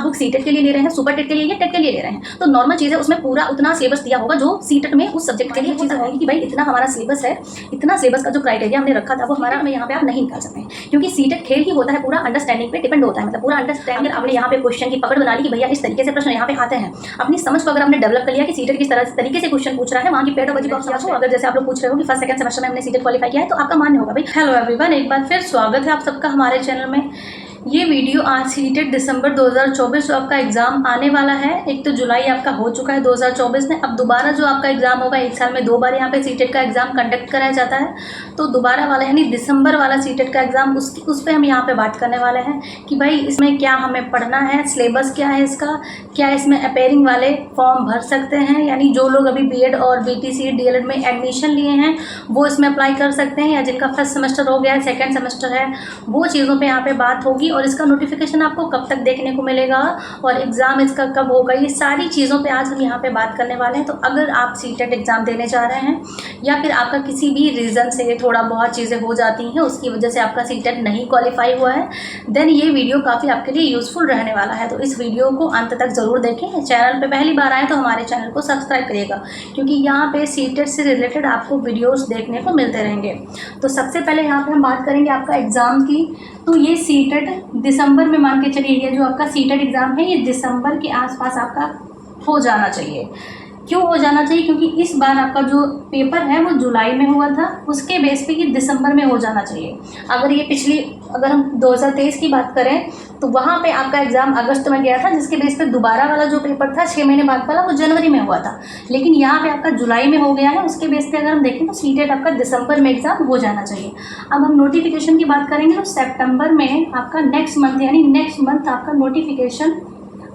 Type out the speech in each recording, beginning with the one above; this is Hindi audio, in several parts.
आप बुक सीटेट के लिए ले रहे हैं, सुपर टेट के लिए या टेट के लिए ले रहे हैं, तो नॉर्मल चीज़ है, उसमें पूरा उतना सिलेबस दिया होगा जो सीटेट में उस सब्जेक्ट के लिए चीज़ें होगी कि भाई इतना हमारा सिलेबस है, इतना सिलेबस का जो क्राइटेरिया हमने रखा था वो हमारा में यहाँ पे आप नहीं निकाल सकते हैं, क्योंकि सीटेट खेल ही होता है, पूरा अंडरस्टैंडिंग पे डिपेंड होता है। मतलब पूरा अंडरस्टैंडिंग आपने यहाँ पे क्वेश्चन की पकड़ बना ली कि भैया इस तरीके से प्रश्न यहाँ पे आते हैं, अपनी समझ को अगर आपने डेवलप कर लिया कि सीटेट किस तरीके से क्वेश्चन पूछ रहा है, वहाँ की पेडागोजी को आप समझो। अगर जैसे आप लोग पूछ रहे हो कि फर्स्ट सेकंड सेमेस्टर में हमने सीटेट क्वालिफाई किया है, तो आपका मान्य होगा भाई। हेलो एवरीवन, एक बार फिर स्वागत है आप सबका हमारे चैनल में। ये वीडियो आज सीटेट दिसंबर 2024 जो आपका एग्ज़ाम आने वाला है, एक तो जुलाई आपका हो चुका है 2024 में, अब दोबारा जो आपका एग्ज़ाम होगा, एक साल में 2 बार यहाँ पे सीटेट का एग्ज़ाम कंडक्ट कराया जाता है, तो दोबारा वाला यानी दिसंबर वाला सीटेट का एग्ज़ाम उस पर हम यहाँ पे बात करने वाले हैं कि भाई इसमें क्या हमें पढ़ना है, सिलेबस क्या है इसका, क्या इसमें अपेयरिंग वाले फॉर्म भर सकते हैं, यानी जो लोग अभी बीएड और बीटीसी डीएलएड में एडमिशन लिए हैं वो इसमें अप्लाई कर सकते हैं, या जिनका फर्स्ट सेमेस्टर हो गया है, सेकेंड सेमेस्टर है, वो चीज़ों पर यहाँ पर बात होगी। और इसका नोटिफिकेशन आपको कब तक देखने को मिलेगा और एग्ज़ाम इसका कब होगा, ये सारी चीज़ों पे आज हम यहाँ पे बात करने वाले हैं। तो अगर आप सीटेट एग्ज़ाम देने जा रहे हैं या फिर आपका किसी भी रीज़न से थोड़ा बहुत चीज़ें हो जाती हैं, उसकी वजह से आपका सीटेट नहीं क्वालिफाई हुआ है, देन ये वीडियो काफ़ी आपके लिए यूज़फुल रहने वाला है। तो इस वीडियो को अंत तक ज़रूर देखें। चैनल पर पहली बार आए तो हमारे चैनल को सब्सक्राइब करिएगा, क्योंकि यहाँ पर सीटेट से रिलेटेड आपको वीडियोज़ देखने को मिलते रहेंगे। तो सबसे पहले यहाँ पर हम बात करेंगे आपका एग्ज़ाम की। तो ये सीटेट दिसंबर में, मान के चलिए ये जो आपका सीटेट एग्ज़ाम है ये दिसंबर के आसपास आपका हो जाना चाहिए। क्यों हो जाना चाहिए? क्योंकि इस बार आपका जो पेपर है वो जुलाई में हुआ था, उसके बेस पे ये दिसंबर में हो जाना चाहिए। अगर हम 2023 की बात करें तो वहाँ पे आपका एग्ज़ाम अगस्त में गया था, जिसके बेस पे दोबारा वाला जो पेपर था 6 महीने बाद वाला वो जनवरी में हुआ था, लेकिन यहाँ पे आपका जुलाई में हो गया है। उसके बेस पे अगर हम देखें तो सीटेट आपका दिसंबर में एग्ज़ाम हो जाना चाहिए। अब हम नोटिफिकेशन की बात करेंगे तो सितंबर में आपका नेक्स्ट मंथ आपका नोटिफिकेशन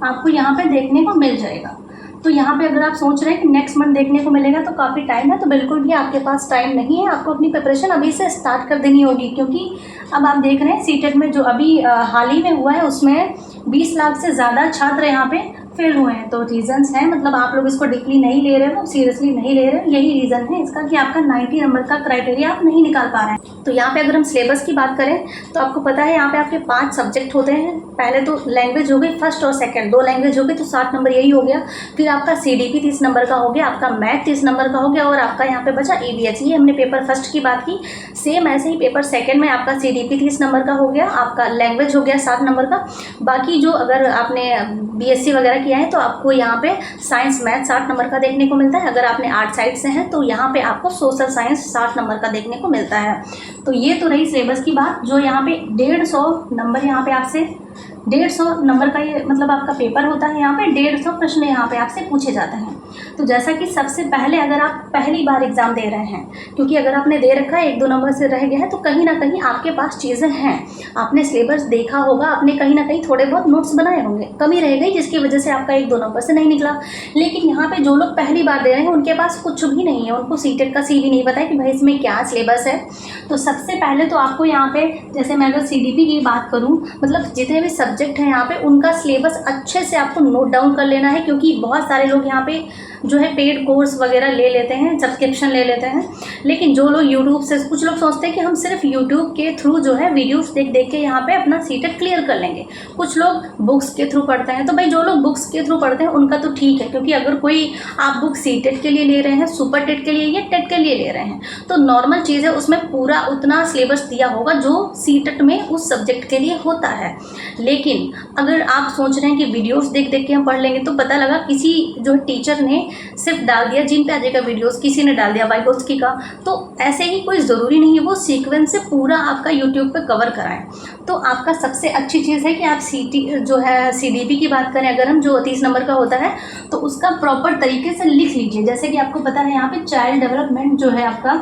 आपको यहाँ पे देखने को मिल जाएगा। तो यहाँ पे अगर आप सोच रहे हैं कि नेक्स्ट मंथ देखने को मिलेगा तो काफ़ी टाइम है, तो बिल्कुल भी आपके पास टाइम नहीं है, आपको अपनी प्रिपरेशन अभी से स्टार्ट कर देनी होगी। क्योंकि अब आप देख रहे हैं सीटेट में जो अभी हाल ही में हुआ है उसमें 20 लाख से ज़्यादा छात्र यहाँ पे फेल हुए हैं। तो रीज़न्स हैं, मतलब आप लोग इसको डीपली नहीं ले रहे हो, सीरियसली नहीं ले रहे हो, यही रीज़न है इसका कि आपका 90 नंबर का क्राइटेरिया आप नहीं निकाल पा रहे हैं। तो यहाँ पे अगर हम सिलेबस की बात करें तो आपको पता है यहाँ पे आपके 5 सब्जेक्ट होते हैं। पहले तो लैंग्वेज हो गई, फर्स्ट और सेकंड 2 लैंग्वेज हो गई, तो 60 नंबर यही हो गया। फिर आपका सीडीपी 30 नंबर का हो गया, आपका मैथ 30 नंबर का हो गया, और आपका यहाँ पे बचा ईवीएस। ये हमने पेपर फर्स्ट की बात की। सेम ऐसे ही पेपर सेकंड में आपका सीडीपी 30 नंबर का हो गया, आपका लैंग्वेज हो गया 60 नंबर का। बाकी जो अगर आपने बीएससी वगैरह किया है तो आपको यहाँ पे साइंस मैथ 60 नंबर का देखने को मिलता है। अगर आपने आर्ट साइड से हैं तो यहाँ पे आपको सोशल साइंस 60 नंबर का देखने को मिलता है। तो ये तो रही सिलेबस की बात। जो यहाँ पे 150 नंबर यहाँ पे आपसे 150 नंबर का ये मतलब आपका पेपर होता है। यहाँ पे 150 प्रश्न यहाँ पे आपसे पूछे जाते हैं। तो जैसा कि सबसे पहले अगर आप पहली बार एग्ज़ाम दे रहे हैं, क्योंकि अगर आपने दे रखा है 1-2 नंबर से रह गया है तो कहीं ना कहीं आपके पास चीज़ें हैं, आपने सिलेबस देखा होगा, आपने कहीं ना कहीं थोड़े बहुत नोट्स बनाए होंगे, कमी रह गई जिसकी वजह से आपका 1-2 नंबर से नहीं निकला। लेकिन यहाँ पे जो लोग पहली बार दे रहे हैं उनके पास कुछ भी नहीं है, उनको सीटेट का सी भी नहीं पता है कि भाई इसमें क्या सिलेबस है। तो सबसे पहले तो आपको यहाँ पे, जैसे मैं अगर सीडीपी की बात करूँ, मतलब जितने भी सब्जेक्ट हैं यहाँ पे उनका सिलेबस अच्छे से आपको नोट डाउन कर लेना है। क्योंकि बहुत सारे लोग यहाँ पे जो है पेड कोर्स वगैरह ले लेते हैं, सब्सक्रिप्शन ले लेते हैं, लेकिन जो लोग यूट्यूब से, कुछ लोग सोचते हैं कि हम सिर्फ यूट्यूब के थ्रू जो है वीडियोस देख देख के यहाँ पे अपना सीटेट क्लियर कर लेंगे। कुछ लोग बुक्स के थ्रू पढ़ते हैं। तो भाई जो लोग बुक्स के थ्रू पढ़ते हैं उनका तो ठीक है, क्योंकि अगर कोई आप बुक सीटेट के लिए ले रहे हैं, सुपर टेट के लिए या टेट के लिए ले रहे हैं, तो नॉर्मल चीज़ है, उसमें पूरा उतना सिलेबस दिया होगा जो सीटेट में उस सब्जेक्ट के लिए होता है। लेकिन अगर आप सोच रहे हैं कि वीडियोस देख देख के हम पढ़ लेंगे, तो पता लगा किसी जो टीचर ने सिर्फ डाल दिया जिन पे आ जाएगा वीडियोस, किसी ने डाल दिया वाइगोस्की का, तो ऐसे ही कोई ज़रूरी नहीं है वो सीक्वेंस से पूरा आपका यूट्यूब पे कवर कराएं। तो आपका सबसे अच्छी चीज़ है कि आप जो है सीडीपी की बात करें, अगर हम जो 30 नंबर का होता है तो उसका प्रॉपर तरीके से लिख लीजिए। जैसे कि आपको पता है यहाँ पे चाइल्ड डेवलपमेंट जो है आपका,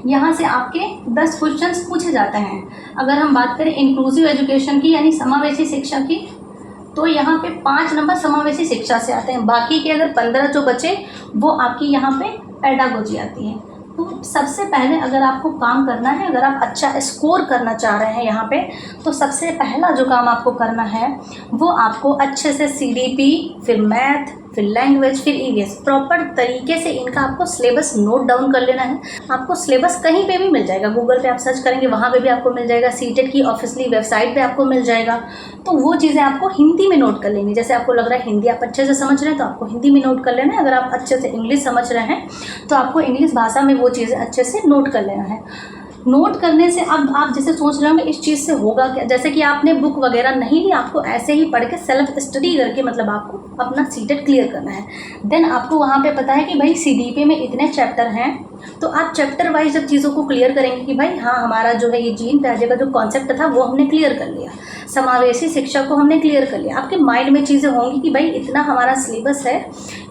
यहाँ से आपके 10 क्वेश्चंस पूछे जाते हैं। अगर हम बात करें इंक्लूसिव एजुकेशन की यानी समावेशी शिक्षा की, तो यहाँ पे 5 नंबर समावेशी शिक्षा से आते हैं। बाकी के अगर 15 जो बचे वो आपकी यहाँ पे पेडागोजी आती है। तो सबसे पहले अगर आपको काम करना है, अगर आप अच्छा स्कोर करना चाह रहे हैं यहाँ पे, तो सबसे पहला जो काम आपको करना है वो आपको अच्छे से CDP, फिर मैथ, फिर लैंग्वेज, फिर EVS प्रॉपर तरीके से इनका आपको सिलेबस नोट डाउन कर लेना है। आपको सिलेबस कहीं पे भी मिल जाएगा, गूगल पे आप सर्च करेंगे वहाँ पे भी आपको मिल जाएगा, सीटेट की ऑफिशियली वेबसाइट पे आपको मिल जाएगा। तो वो चीज़ें आपको हिंदी में नोट कर लेंगी। जैसे आपको लग रहा है हिंदी आप अच्छे से समझ रहे हैं तो आपको हिंदी में नोट कर लेना है। अगर आप अच्छे से इंग्लिश समझ रहे हैं तो आपको इंग्लिश भाषा में वो चीज़ें अच्छे से नोट कर लेना है। नोट करने से अब आप जैसे सोच रहे होंगे इस चीज़ से होगा क्या, जैसे कि आपने बुक वगैरह नहीं ली, आपको ऐसे ही पढ़ के सेल्फ स्टडी करके मतलब आपको अपना सीटेट क्लियर करना है। देन आपको वहाँ पे पता है कि भाई CDP में इतने चैप्टर हैं, तो आप चैप्टर वाइज जब चीज़ों को क्लियर करेंगे कि भाई हाँ हमारा जो है ये जीन प्याजे का जो कॉन्सेप्ट था वो हमने क्लियर कर लिया, समावेशी शिक्षा को हमने क्लियर कर लिया, आपके माइंड में चीज़ें होंगी कि भाई इतना हमारा सिलेबस है,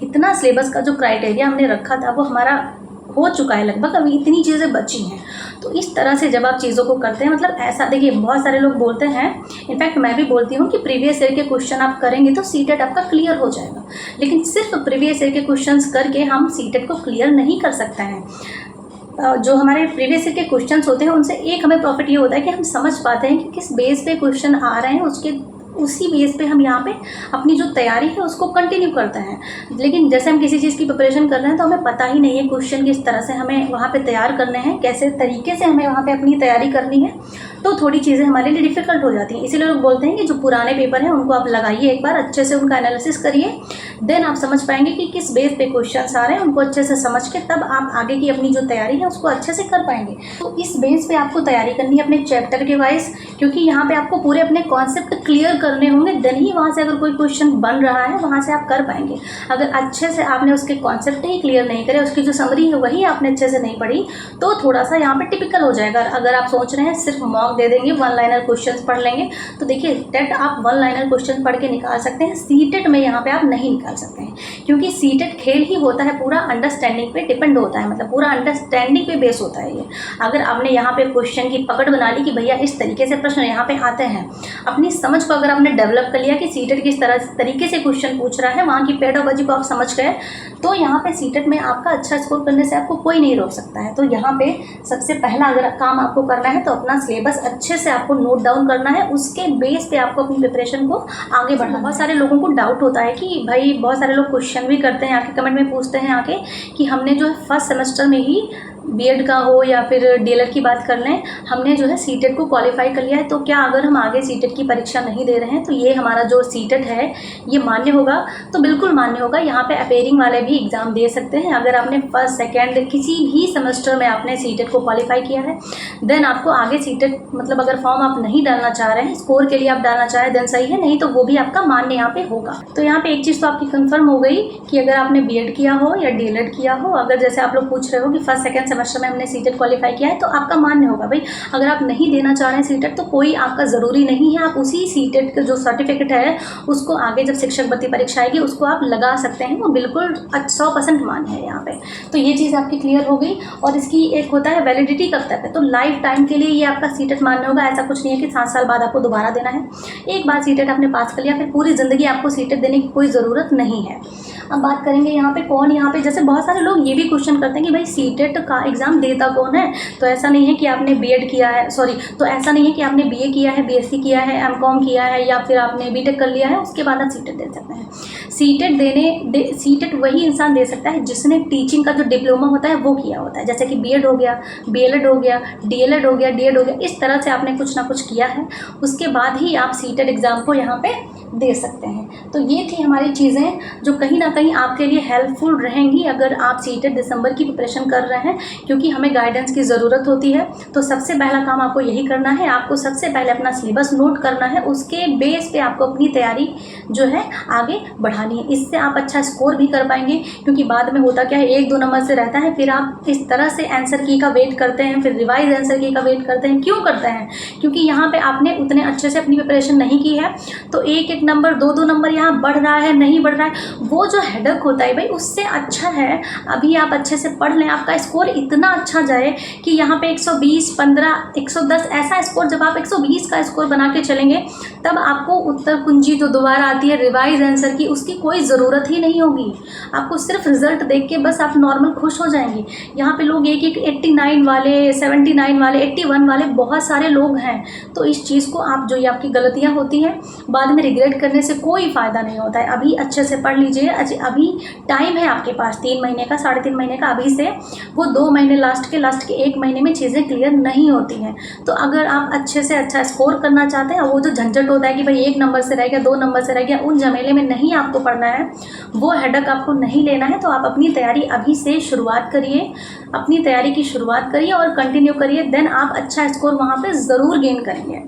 इतना सिलेबस का जो क्राइटेरिया हमने रखा था वो हमारा हो चुका है लगभग, अभी इतनी चीज़ें बची हैं। तो इस तरह से जब आप चीज़ों को करते हैं, मतलब ऐसा देखिए बहुत सारे लोग बोलते हैं, इनफैक्ट मैं भी बोलती हूँ कि प्रीवियस ईयर के क्वेश्चन आप करेंगे तो सीटेट आपका क्लियर हो जाएगा, लेकिन सिर्फ प्रीवियस ईयर के क्वेश्चंस करके हम सीटेट को क्लियर नहीं कर सकते हैं। जो हमारे प्रीवियस ईयर के क्वेश्चंस होते हैं उनसे एक हमें प्रॉफिट ये होता है कि हम समझ पाते हैं कि किस बेस पे क्वेश्चन आ रहे हैं, उसी बेस पे हम यहाँ पे अपनी जो तैयारी है उसको कंटिन्यू करते हैं। लेकिन जैसे हम किसी चीज़ की प्रिपरेशन कर रहे हैं तो हमें पता ही नहीं है क्वेश्चन किस तरह से हमें वहाँ पे तैयार करने हैं, कैसे तरीके से हमें वहाँ पे अपनी तैयारी करनी है, तो थोड़ी चीज़ें हमारे लिए डिफ़िकल्ट हो जाती हैं। इसीलिए लोग बोलते हैं कि जो पुराने पेपर हैं उनको आप लगाइए, एक बार अच्छे से उनका एनालिसिस करिए, देन आप समझ पाएंगे कि किस बेस पे क्वेश्चन आ रहे हैं, उनको अच्छे से समझ के तब आप आगे की अपनी जो तैयारी है उसको अच्छे से कर पाएंगे। तो इस बेस पे आपको तैयारी करनी है अपने चैप्टर के वाइज, क्योंकि यहाँ पे आपको पूरे अपने कॉन्सेप्ट क्लियर करने होंगे, देन ही वहाँ से अगर कोई क्वेश्चन बन रहा है वहाँ से आप कर पाएंगे। अगर अच्छे से आपने उसके कॉन्सेप्ट ही क्लियर नहीं करे, उसकी जो समरी है वही आपने अच्छे से नहीं पढ़ी, तो थोड़ा सा यहाँ पे टिपिकल हो जाएगा। अगर आप सोच रहे हैं सिर्फ मॉक दे देंगे, वन लाइनर क्वेश्चंस पढ़ लेंगे, तो देखिए टेट आप वन लाइनर क्वेश्चन पढ़ के निकाल सकते हैं, सीटेट में यहाँ पे आप नहीं निकाल सकते हैं, क्योंकि सीटेट खेल ही होता है, पूरा अंडरस्टैंडिंग पे डिपेंड होता है, मतलब पूरा अंडरस्टैंडिंग पे बेस होता है ये। अगर आपने यहाँ पे क्वेश्चन की पकड़ बना ली कि भैया इस तरीके से प्रश्न यहाँ पे आते हैं, अपनी समझ को अगर आपने डेवलप कर लिया कि सीटेट किस तरीके से क्वेश्चन पूछ रहा है, वहाँ की पेडागोजी को आप समझ गए, तो यहाँ पे सीटेट में आपका अच्छा स्कोर करने से आपको कोई नहीं रोक सकता है। तो यहाँ पे सबसे पहला अगर काम आपको करना है तो अपना सिलेबस अच्छे से आपको नोट डाउन करना है, उसके बेस पे आपको अपनी प्रिपरेशन को आगे बढ़ाना। बहुत सारे लोगों को डाउट होता है कि भाई, बहुत सारे लोग क्वेश्चन भी करते हैं, आके कमेंट में पूछते हैं आके कि हमने जो है फर्स्ट सेमेस्टर में ही बीएड का हो या फिर डीएलएड की बात कर लें, हमने जो है सीटेट को क्वालिफाई कर लिया है, तो क्या अगर हम आगे सीटेट की परीक्षा नहीं दे रहे हैं तो ये हमारा जो सीटेट है ये मान्य होगा? तो बिल्कुल मान्य होगा। यहाँ पे अपेयरिंग वाले भी एग्ज़ाम दे सकते हैं। अगर आपने फर्स्ट सेकेंड किसी भी सेमेस्टर में आपने सीटेट को क्वालिफाई किया है, देन आपको आगे सीटेट मतलब अगर फॉर्म आप नहीं डालना चाह रहे हैं, स्कोर के लिए आप डालना चाह रहे हैं, देन सही है, नहीं तो वो भी आपका मान्य यहाँ पे होगा। तो यहाँ पे एक चीज़ तो आपकी कंफर्म हो गई कि अगर आपने बीएड किया हो या डीएलएड किया हो, अगर जैसे आप लोग पूछ रहे हो कि फर्स्ट सेकेंड सेमेस्टर में हमने सीटेट क्वालिफाई किया है, तो आपका मान्य होगा। भाई अगर आप नहीं देना चाह रहे हैं सीटेट तो कोई आपका ज़रूरी नहीं है, आप उसी सीटेट का जो सर्टिफिकेट है उसको आगे जब शिक्षक भर्ती परीक्षा आएगी उसको आप लगा सकते हैं, वो बिल्कुल 100% मान्य है यहाँ पे। तो ये चीज़ आपकी क्लियर हो गई। और इसकी एक होता है वैलिडिटी कब तक है, तो लाइफ टाइम के लिए ये आपका सीटेट मान्य होगा। ऐसा कुछ नहीं है कि 7 साल बाद आपको दोबारा देना है। एक बार सीटेट आपने पास कर लिया फिर पूरी ज़िंदगी आपको सीटेट देने की कोई ज़रूरत नहीं है। अब बात करेंगे यहाँ पे कौन, यहाँ पे जैसे बहुत सारे लोग ये भी क्वेश्चन करते हैं कि भाई सीटेट का एग्ज़ाम देता कौन है। तो ऐसा नहीं है कि आपने बीएड किया है, तो ऐसा नहीं है कि आपने बीए किया है, बीएससी किया है, एमकॉम किया है या फिर आपने बीटेक कर लिया है उसके बाद आप सीटेट दे सकते हैं। सीटेट वही इंसान दे सकता है जिसने टीचिंग का जो डिप्लोमा होता है वो किया होता है, जैसे कि बीएड हो गया, बीएलएड हो गया, डीएलएड हो गया, डीएड हो गया, इस तरह से आपने कुछ ना कुछ किया है, उसके बाद ही आप सीटेट एग्ज़ाम को यहाँ पे दे सकते हैं। तो ये थी हमारी चीज़ें जो कहीं ना कहीं आपके लिए हेल्पफुल रहेंगी अगर आप सीटेट दिसंबर की प्रिपरेशन कर रहे हैं, क्योंकि हमें गाइडेंस की ज़रूरत होती है। तो सबसे पहला काम आपको यही करना है, आपको सबसे पहले अपना सिलेबस नोट करना है, उसके बेस पे आपको अपनी तैयारी जो है आगे बढ़ानी है। इससे आप अच्छा स्कोर भी कर पाएंगे, क्योंकि बाद में होता क्या है 1-2 नंबर से रहता है, फिर आप इस तरह से आंसर की का वेट करते हैं, फिर रिवाइज आंसर की का वेट करते हैं। क्यों करते हैं? क्योंकि यहाँ पर आपने उतने अच्छे से अपनी प्रिपरेशन नहीं की है, तो एक नंबर 2-2 नंबर यहाँ बढ़ रहा है नहीं बढ़ रहा है, वो जो हेडेक होता है भाई, उससे अच्छा है अभी आप अच्छे से पढ़ लें, आपका स्कोर इतना अच्छा जाए कि यहाँ पे 120, 15, 110 ऐसा स्कोर, जब आप 120 का स्कोर बना के चलेंगे तब आपको उत्तर कुंजी जो दोबारा आती है रिवाइज आंसर की, उसकी कोई ज़रूरत ही नहीं होगी। आपको सिर्फ रिजल्ट देख के बस आप नॉर्मल खुश हो जाएंगे। यहाँ पे लोग एक 89 वाले, 79 वाले, 81 वाले बहुत सारे लोग हैं। तो इस चीज़ को आप, जो ये आपकी गलतियाँ होती हैं बाद में रिग्रेट करने से कोई फ़ायदा नहीं होता है। अभी अच्छे से पढ़ लीजिए, अभी टाइम है आपके पास 3 महीने का, 3.5 महीने का अभी से। वो 2 महीने लास्ट के 1 महीने में चीज़ें क्लियर नहीं होती हैं। तो अगर आप अच्छे से अच्छा स्कोर करना चाहते हैं, वो जो झंझट होता है कि भाई 1 नंबर से रह गया, 2 नंबर से रह गया, उन झमेले में नहीं आपको पढ़ना है, वो हेडेक आपको नहीं लेना है। तो आप अपनी तैयारी अभी से शुरुआत करिए, अपनी तैयारी की शुरुआत करिए और कंटिन्यू करिए। देन आप अच्छा स्कोर वहाँ पे ज़रूर गेन करेंगे।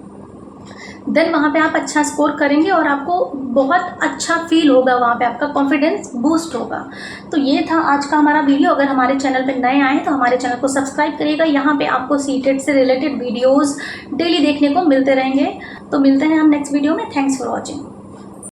देन वहाँ पे आप अच्छा स्कोर करेंगे और आपको बहुत अच्छा फील होगा, वहाँ पे आपका कॉन्फिडेंस बूस्ट होगा। तो ये था आज का हमारा वीडियो। अगर हमारे चैनल पे नए आए तो हमारे चैनल को सब्सक्राइब करिएगा। यहाँ पे आपको सीटेट से रिलेटेड वीडियोस डेली देखने को मिलते रहेंगे। तो मिलते हैं हम नेक्स्ट वीडियो में। Thanks for watching.